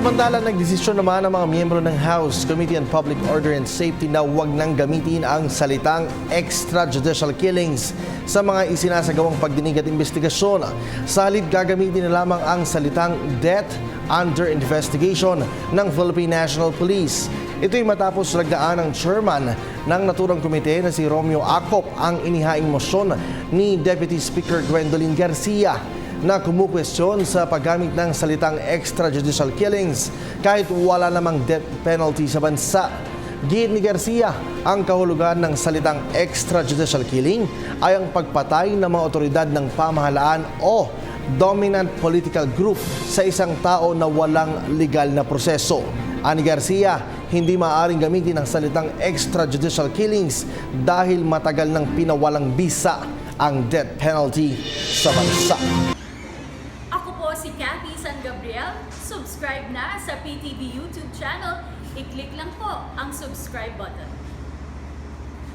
Samantala, nagdesisyon naman ang mga miyembro ng House Committee on Public Order and Safety na huwag nang gamitin ang salitang extrajudicial killings sa mga isinasagawang pagdinig at investigasyon. Sa halip, gagamitin na lamang ang salitang death under investigation ng Philippine National Police. Ito'y matapos lagdaan ng chairman ng naturang komite na si Romeo Acop ang inihaing motion ni Deputy Speaker Gwendolyn Garcia na kumukwestiyon sa paggamit ng salitang extrajudicial killings kahit wala namang death penalty sa bansa. Giit ni Garcia, ang kahulugan ng salitang extrajudicial killing ay ang pagpatay ng mga otoridad ng pamahalaan o dominant political group sa isang tao na walang legal na proseso. Ani Garcia, hindi maaaring gamitin ang salitang extrajudicial killings dahil matagal nang pinawalang bisa ang death penalty sa bansa. Ako po si Cathy San Gabriel. Subscribe na sa PTV YouTube channel. I-click lang po ang subscribe button.